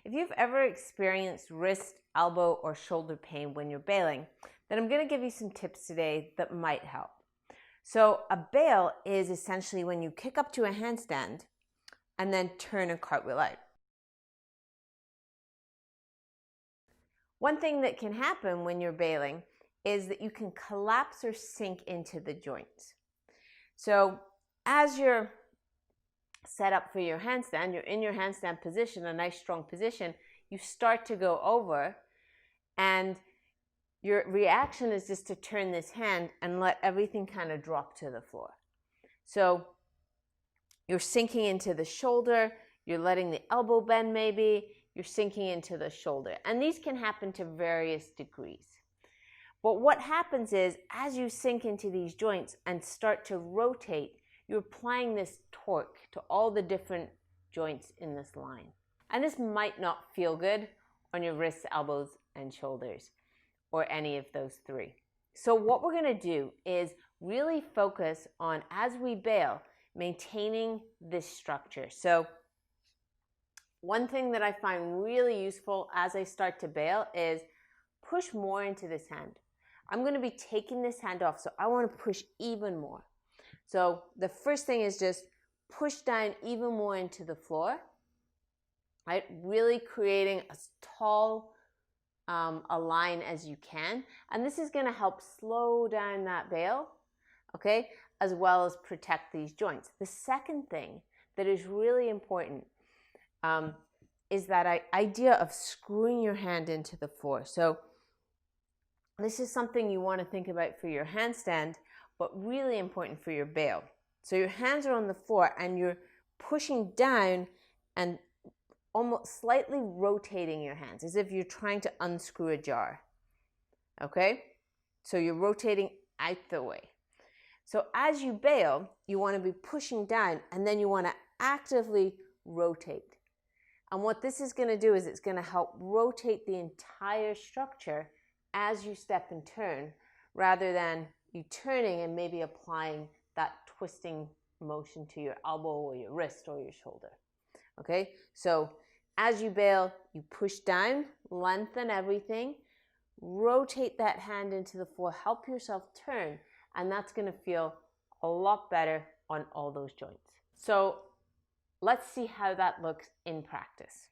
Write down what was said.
If you've ever experienced wrist, elbow, or shoulder pain when you're bailing, then I'm going to give you some tips today that might help. So a bail is essentially when you kick up to a handstand and then turn a cartwheel out. One thing that can happen when you're bailing is that you can collapse or sink into the joints. So as you're set up for your handstand, you're in your handstand position, a nice strong position, you start to go over and your reaction is just to turn this hand and let everything kind of drop to the floor. So you're sinking into the shoulder, you're letting the elbow bend maybe, you're sinking into the shoulder. And these can happen to various degrees. But what happens is, as you sink into these joints and start to rotate, you're applying this torque to all the different joints in this line. And this might not feel good on your wrists, elbows, and shoulders, or any of those three. So what we're going to do is really focus on, as we bail, maintaining this structure. So one thing that I find really useful as I start to bail is push more into this hand. I'm going to be taking this hand off, so I want to push even more. So the first thing is just push down even more into the floor, right? Really creating as tall a line as you can. And this is going to help slow down that bail, okay, as well as protect these joints. The second thing that is really important is that idea of screwing your hand into the floor. So this is something you want to think about for your handstand, but really important for your bail. So your hands are on the floor and you're pushing down and almost slightly rotating your hands as if you're trying to unscrew a jar. Okay? So you're rotating out the way. So as you bail, you want to be pushing down and then you want to actively rotate. And what this is going to do is it's going to help rotate the entire structure as you step and turn, rather than you turning and maybe applying that twisting motion to your elbow or your wrist or your shoulder. Okay, so as you bail, you push down, lengthen everything, rotate that hand into the floor, help yourself turn, and that's going to feel a lot better on all those joints. So let's see how that looks in practice.